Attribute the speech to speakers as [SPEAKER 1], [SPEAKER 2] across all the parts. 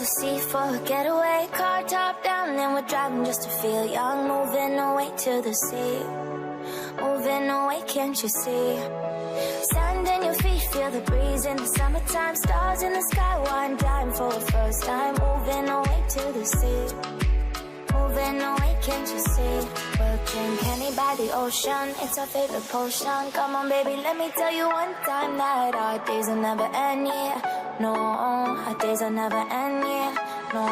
[SPEAKER 1] the sea for a getaway. Car top down and we're driving just to feel young. Moving away to the sea, moving away, can't you see? Sand in your feet, feel the breeze in the summertime. Stars in the sky, one dime for the first time. Moving away to the sea, moving away, can't you see? We'll drink honey by the ocean, it's our favorite potion. Come on baby, let me tell you one time that our days will never end, yeah. No, our days will never end, yeah. No.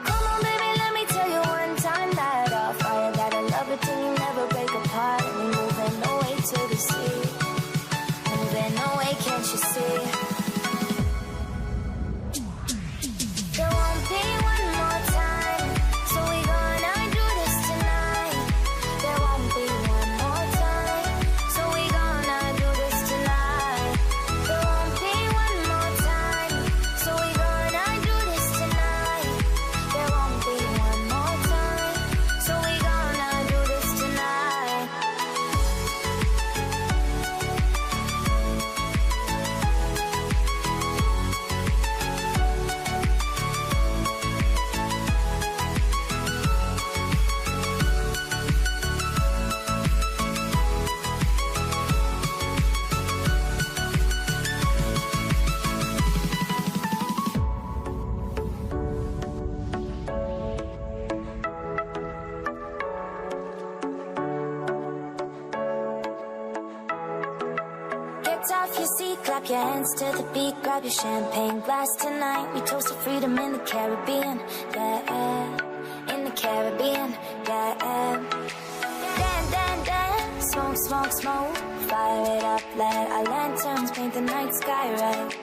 [SPEAKER 1] Come on baby, let me tell you one time that our fire got a love it till you never break apart. And we're moving away to the sea, moving away, can't you see? There won't be one more time, so we gonna do this tonight. There won't be one more time, so we gonna do this tonight. There won't be one more time, so we gonna do this tonight. There won't be one more time, so we gonna do this tonight. Get off your seat, clap your hands to the beat. Grab your champagne glass tonight. We toast to freedom in the Caribbean, yeah. In the Caribbean, yeah. Dan, dan, dan, smoke, smoke, smoke. Fire it up, let our lanterns paint the night sky red.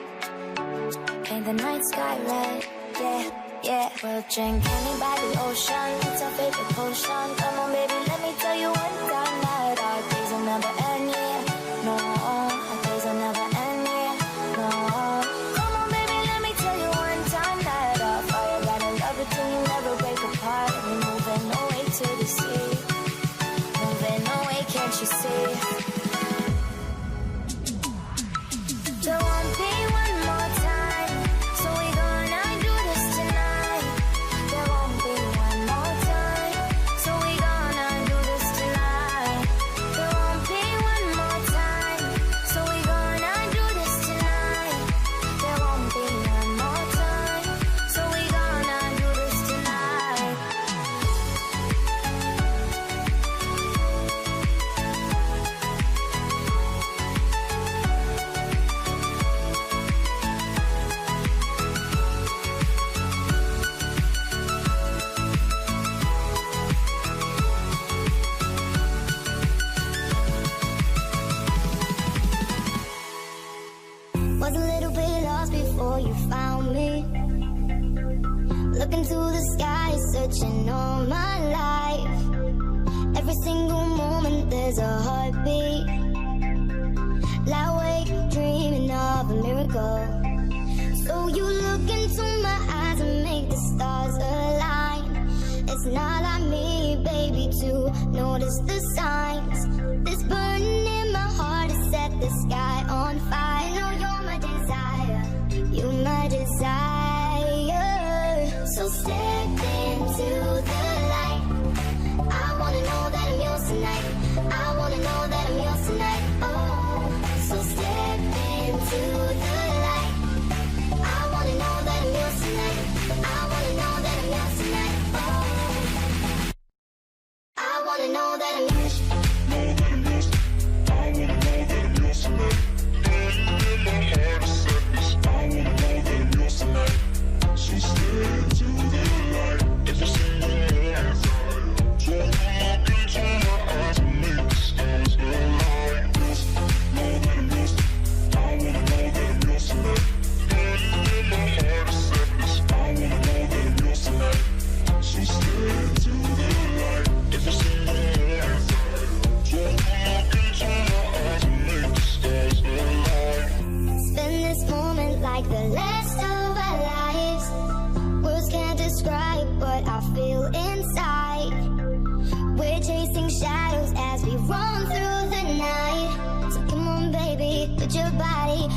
[SPEAKER 1] Paint the night sky red, yeah, yeah. We'll drink honey by the ocean, it's our favorite potion. Come on baby, let me tell you one time that our days will never end, yeah. No, our days will never end, yeah. No. Come on baby, let me tell you one time that our fire got a love it till you never break apart. And we're moving away to the sea, moving away, can't you see? There won't be one more time, so we gonna do this tonight. There won't be one more time, so we gonna do this tonight. There won't be one more time, so we gonna do this tonight. There won't be one more time, so we gonna do this tonight.
[SPEAKER 2] Was a little bit lost before you found me. Looking to the sky, searching all my life. Every single moment there's a heartbeat. Lie awake, dreaming of a miracle. So you look into my eyes and make the stars align. It's not like me, baby, to notice the signs. This burning in my heart has set the sky on fire. I know you're my desire, you're my desire. So step into the light. I wanna know that I'm yours tonight. I wanna know that I'm yours tonight. Oh, so step into the light. I wanna know that I'm yours tonight. I wanna know that I'm yours tonight. Oh, I wanna know that I'm yours.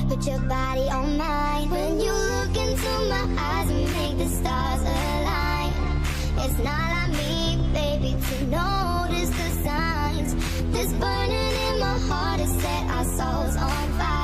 [SPEAKER 2] Put your body on mine. When you look into my eyes and make the It's not like me, baby, to notice the signs. This burning in my heart has set our souls on fire.